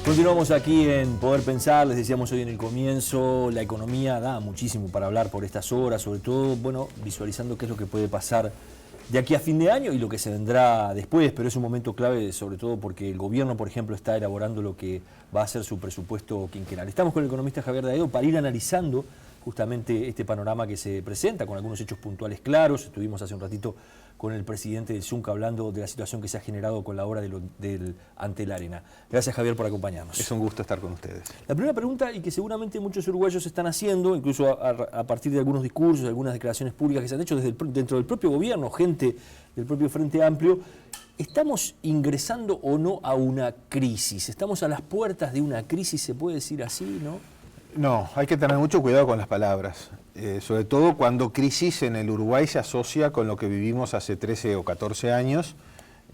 Continuamos aquí en Poder Pensar, les decíamos hoy en el comienzo, la economía da muchísimo para hablar por estas horas, sobre todo, bueno, visualizando qué es lo que puede pasar de aquí a fin de año y lo que se vendrá después, pero es un momento clave sobre todo porque el gobierno, por ejemplo, está elaborando lo que va a ser su presupuesto quinquenal. Estamos con el economista Javier Daedo para ir analizando justamente este panorama que se presenta con algunos hechos puntuales claros. Estuvimos hace un ratito con el presidente del Zunca hablando de la situación que se ha generado con la obra del ante la arena. Gracias, Javier, por acompañarnos. Es un gusto estar con ustedes. La primera pregunta, y que seguramente muchos uruguayos están haciendo, incluso a partir de algunos discursos, algunas declaraciones públicas que se han hecho dentro del propio gobierno, gente del propio Frente Amplio, ¿estamos ingresando o no a una crisis? ¿Estamos a las puertas de una crisis, se puede decir así, no? No, hay que tener mucho cuidado con las palabras, sobre todo cuando crisis en el Uruguay se asocia con lo que vivimos hace 13 o 14 años,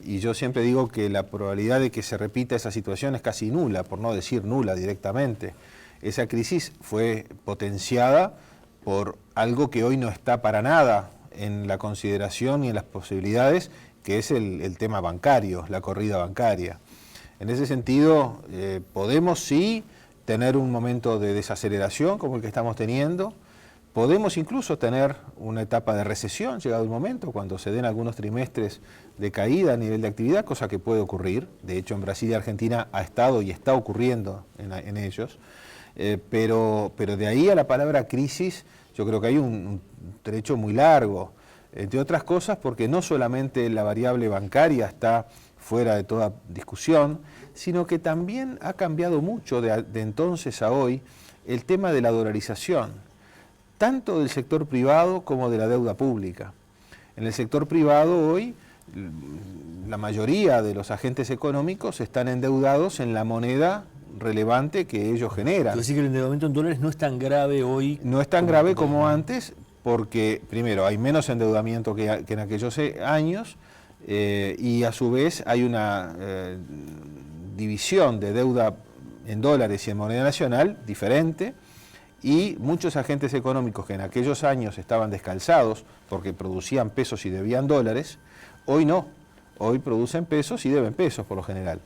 y yo siempre digo que la probabilidad de que se repita esa situación es casi nula, por no decir nula directamente. Esa crisis fue potenciada por algo que hoy no está para nada en la consideración y en las posibilidades, que es el tema bancario, la corrida bancaria. En ese sentido, podemos sí tener un momento de desaceleración como el que estamos teniendo. Podemos incluso tener una etapa de recesión, llegado el momento, cuando se den algunos trimestres de caída a nivel de actividad, cosa que puede ocurrir. De hecho, en Brasil y Argentina ha estado y está ocurriendo en ellos. Pero de ahí a la palabra crisis, yo creo que hay un trecho muy largo. Entre otras cosas, porque no solamente la variable bancaria está fuera de toda discusión, sino que también ha cambiado mucho de entonces a hoy el tema de la dolarización, tanto del sector privado como de la deuda pública. En el sector privado hoy, la mayoría de los agentes económicos están endeudados en la moneda relevante que ellos generan. Quiere decir que el endeudamiento en dólares no es tan grave hoy. No es tan grave como antes, porque primero hay menos endeudamiento que en aquellos años, y a su vez hay una división de deuda en dólares y en moneda nacional diferente, y muchos agentes económicos que en aquellos años estaban descalzados porque producían pesos y debían dólares, hoy no, hoy producen pesos y deben pesos por lo general.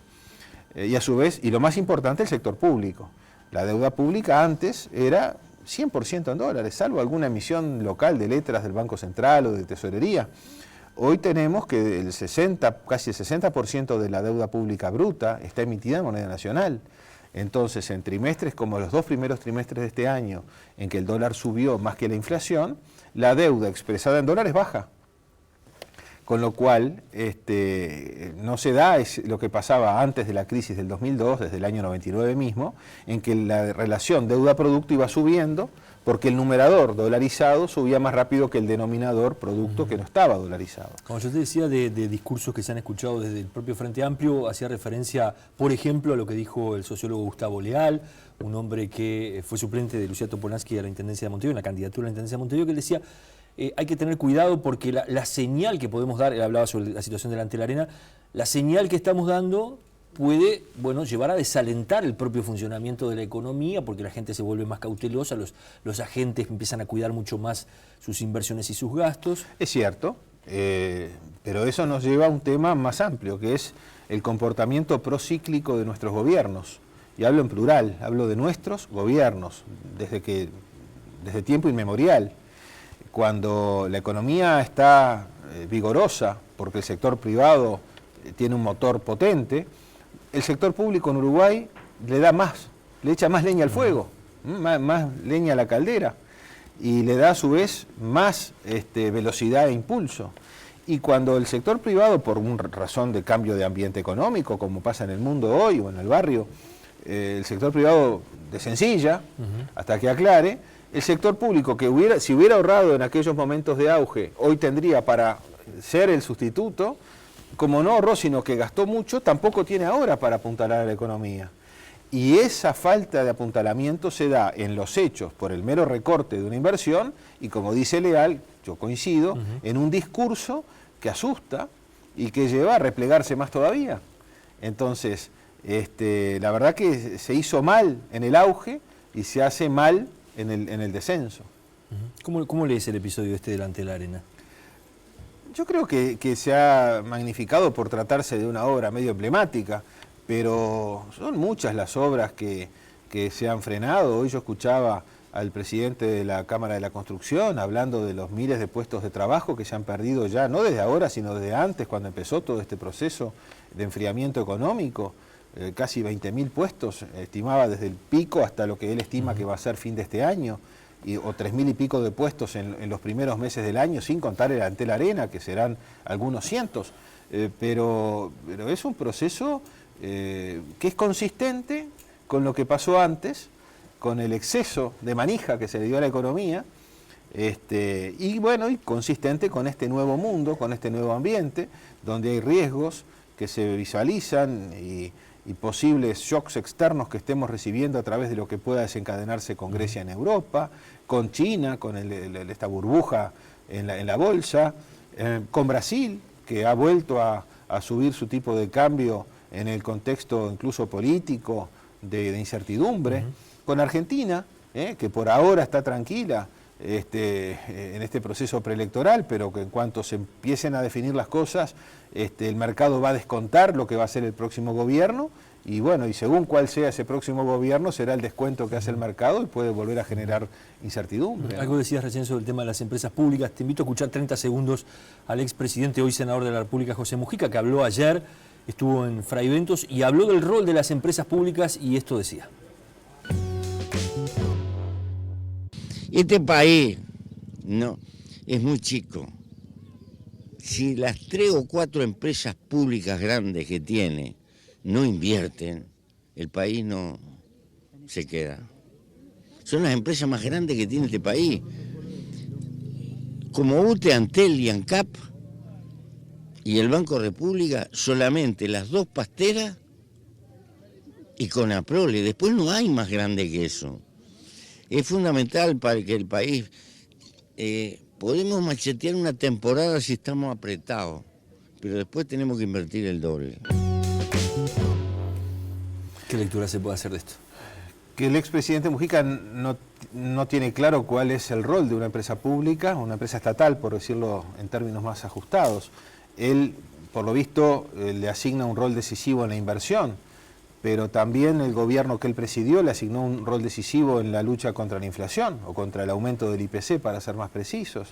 Y a su vez, y lo más importante, el sector público. La deuda pública antes era 100% en dólares, salvo alguna emisión local de letras del Banco Central o de Tesorería. Hoy tenemos que casi el 60% de la deuda pública bruta está emitida en moneda nacional. Entonces, en trimestres como los 2 primeros trimestres de este año, en que el dólar subió más que la inflación, la deuda expresada en dólares baja. Con lo cual, no se da lo que pasaba antes de la crisis del 2002, desde el año 99 mismo, en que la relación deuda-producto iba subiendo, porque el numerador dolarizado subía más rápido que el denominador producto que no estaba dolarizado. Como yo te decía, de discursos que se han escuchado desde el propio Frente Amplio, hacía referencia, por ejemplo, a lo que dijo el sociólogo Gustavo Leal, un hombre que fue suplente de Lucía Topolansky a la Intendencia de Montevideo, en la candidatura a la Intendencia de Montevideo, que él decía, hay que tener cuidado porque la señal que podemos dar, él hablaba sobre la situación delante de la arena, la señal que estamos dando puede, bueno, llevar a desalentar el propio funcionamiento de la economía, porque la gente se vuelve más cautelosa, los agentes empiezan a cuidar mucho más sus inversiones y sus gastos. Es cierto, pero eso nos lleva a un tema más amplio, que es el comportamiento procíclico de nuestros gobiernos. Y hablo en plural, hablo de nuestros gobiernos, desde tiempo inmemorial. Cuando la economía está vigorosa, porque el sector privado tiene un motor potente, el sector público en Uruguay le echa más leña al fuego, más leña a la caldera, y le da a su vez más velocidad e impulso. Y cuando el sector privado, por una razón de cambio de ambiente económico, como pasa en el mundo hoy o en el barrio, el sector privado desencilla, hasta que aclare, el sector público que si hubiera ahorrado en aquellos momentos de auge, hoy tendría para ser el sustituto. Como no ahorró, sino que gastó mucho, tampoco tiene ahora para apuntalar a la economía. Y esa falta de apuntalamiento se da en los hechos por el mero recorte de una inversión y, como dice Leal, yo coincido, en un discurso que asusta y que lleva a replegarse más todavía. Entonces, la verdad que se hizo mal en el auge y se hace mal en el descenso. ¿Cómo lees el episodio este delante de la arena? Yo creo que se ha magnificado por tratarse de una obra medio emblemática, pero son muchas las obras que se han frenado. Hoy yo escuchaba al presidente de la Cámara de la Construcción hablando de los miles de puestos de trabajo que se han perdido ya, no desde ahora, sino desde antes, cuando empezó todo este proceso de enfriamiento económico. Casi 20.000 puestos, estimaba desde el pico hasta lo que él estima que va a ser fin de este año, o 3.000 y pico de puestos en los primeros meses del año, sin contar el Antel Arena, que serán algunos cientos. Pero es un proceso que es consistente con lo que pasó antes, con el exceso de manija que se le dio a la economía, y bueno, y consistente con este nuevo mundo, con este nuevo ambiente, donde hay riesgos que se visualizan y posibles shocks externos que estemos recibiendo a través de lo que pueda desencadenarse con Grecia en Europa, con China, con esta burbuja en la bolsa, con Brasil, que ha vuelto a subir su tipo de cambio en el contexto incluso político de incertidumbre, con Argentina, que por ahora está tranquila en este proceso preelectoral, pero que en cuanto se empiecen a definir las cosas, el mercado va a descontar lo que va a ser el próximo gobierno, y bueno, y según cuál sea ese próximo gobierno, será el descuento que hace el mercado y puede volver a generar incertidumbre. Algo decías recién sobre el tema de las empresas públicas. Te invito a escuchar 30 segundos al expresidente, hoy senador de la República, José Mujica, que habló ayer, estuvo en Fraiventos y habló del rol de las empresas públicas, y esto decía. Este país no es muy chico. Si las 3 o 4 empresas públicas grandes que tiene no invierten, el país no se queda. Son las empresas más grandes que tiene este país. Como UTE, Antel y ANCAP y el Banco República, solamente las 2 pasteras y Conaprole. Después no hay más grande que eso. Es fundamental para que el país... podemos machetear una temporada si estamos apretados, pero después tenemos que invertir el doble. ¿Qué lectura se puede hacer de esto? Que el expresidente Mujica no tiene claro cuál es el rol de una empresa pública, una empresa estatal, por decirlo en términos más ajustados. Él, por lo visto, le asigna un rol decisivo en la inversión, pero también el gobierno que él presidió le asignó un rol decisivo en la lucha contra la inflación o contra el aumento del IPC, para ser más precisos.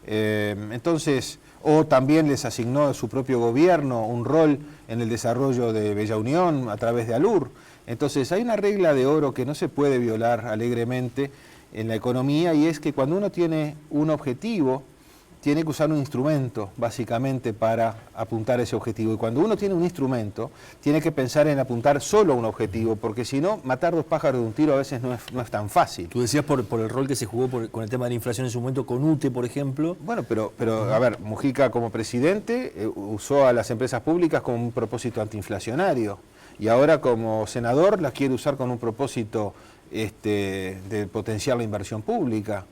Entonces, o también les asignó a su propio gobierno un rol en el desarrollo de Bella Unión a través de ALUR. Entonces, hay una regla de oro que no se puede violar alegremente en la economía, y es que cuando uno tiene un objetivo, tiene que usar un instrumento, básicamente, para apuntar ese objetivo. Y cuando uno tiene un instrumento, tiene que pensar en apuntar solo a un objetivo, porque si no, matar 2 pájaros de un tiro a veces no es tan fácil. Tú decías por el rol que se jugó con el tema de la inflación en su momento, con UTE, por ejemplo. Bueno, pero a ver, Mujica como presidente usó a las empresas públicas con un propósito antiinflacionario, y ahora como senador las quiere usar con un propósito de potenciar la inversión pública.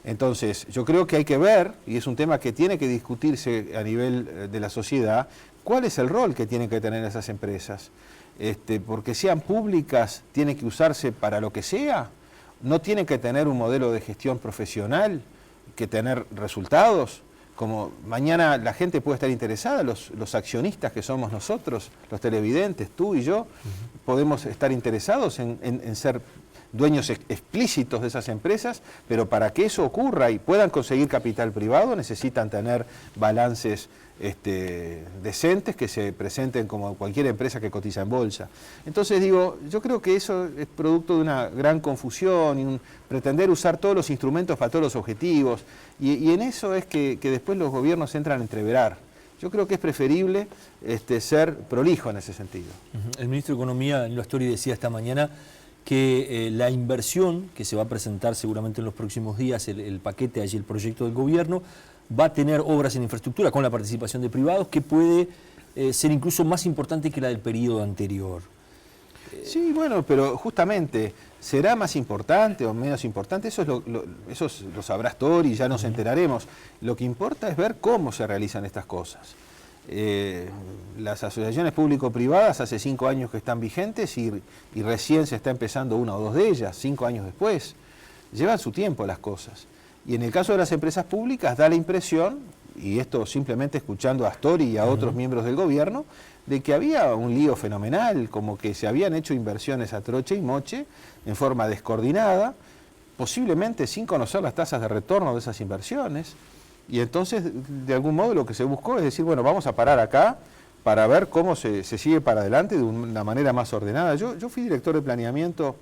Entonces, yo creo que hay que ver, y es un tema que tiene que discutirse a nivel de la sociedad, cuál es el rol que tienen que tener esas empresas. Porque sean públicas, tiene que usarse para lo que sea, no tienen que tener un modelo de gestión profesional, que tener resultados. Como mañana la gente puede estar interesada, los accionistas que somos nosotros, los televidentes, tú y yo, podemos estar interesados en ser dueños explícitos de esas empresas, pero para que eso ocurra y puedan conseguir capital privado, necesitan tener balances decentes que se presenten como cualquier empresa que cotiza en bolsa. Entonces digo, yo creo que eso es producto de una gran confusión y pretender usar todos los instrumentos para todos los objetivos, y en eso es que después los gobiernos entran a entreverar. Yo creo que es preferible ser prolijo en ese sentido. El ministro de Economía, Nilo Astori, decía esta mañana que la inversión que se va a presentar seguramente en los próximos días, el paquete, allí el proyecto del gobierno, va a tener obras en infraestructura con la participación de privados que puede ser incluso más importante que la del periodo anterior. Sí, bueno, pero justamente, ¿será más importante o menos importante? Eso lo sabrá Astori y ya nos enteraremos. Lo que importa es ver cómo se realizan estas cosas. Las asociaciones público-privadas hace 5 años que están vigentes y recién se está empezando 1 o 2 de ellas, 5 años después. Llevan su tiempo las cosas. Y en el caso de las empresas públicas da la impresión, y esto simplemente escuchando a Astori y a otros miembros del gobierno, de que había un lío fenomenal, como que se habían hecho inversiones a troche y moche en forma descoordinada, posiblemente sin conocer las tasas de retorno de esas inversiones. Y entonces, de algún modo, lo que se buscó es decir, bueno, vamos a parar acá para ver cómo se sigue para adelante de una manera más ordenada. Yo fui director de planeamiento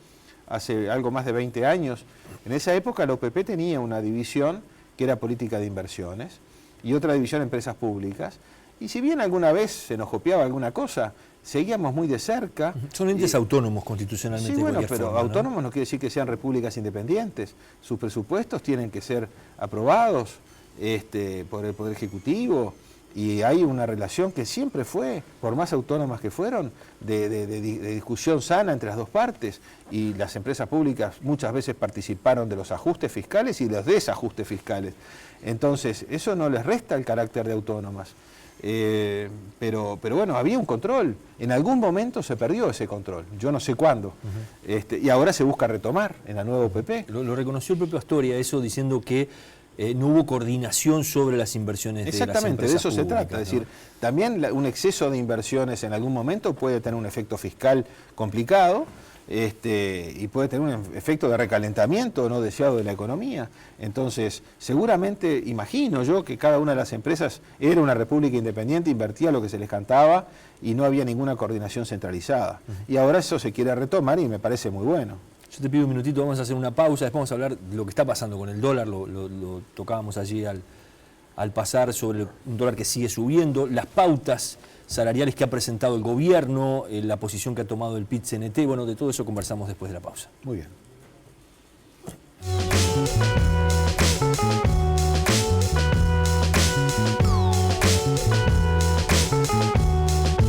hace algo más de 20 años. En esa época la OPP tenía una división que era política de inversiones y otra división empresas públicas. Y si bien alguna vez se nos copiaba alguna cosa, seguíamos muy de cerca. Son entes autónomos constitucionalmente. Sí, bueno, de pero forma, autónomos no quiere decir que sean repúblicas independientes. Sus presupuestos tienen que ser aprobados por el Poder Ejecutivo, y hay una relación que siempre fue, por más autónomas que fueron, de discusión sana entre las dos partes, y las empresas públicas muchas veces participaron de los ajustes fiscales y de los desajustes fiscales. Entonces, eso no les resta el carácter de autónomas. Pero bueno, había un control. En algún momento se perdió ese control, yo no sé cuándo. Y ahora se busca retomar en la nueva OPP. Lo reconoció el propio Astoria, eso diciendo que no hubo coordinación sobre las inversiones de las empresas Exactamente, de eso se públicas, trata. Es decir, también un exceso de inversiones en algún momento puede tener un efecto fiscal complicado, y puede tener un efecto de recalentamiento no deseado de la economía. Entonces, seguramente, imagino yo, que cada una de las empresas era una república independiente, invertía lo que se les cantaba y no había ninguna coordinación centralizada. Y ahora eso se quiere retomar y me parece muy bueno. Yo te pido un minutito, vamos a hacer una pausa, después vamos a hablar de lo que está pasando con el dólar, lo tocábamos allí al pasar sobre un dólar que sigue subiendo, las pautas salariales que ha presentado el gobierno, la posición que ha tomado el PIT-CNT, bueno, de todo eso conversamos después de la pausa. Muy bien.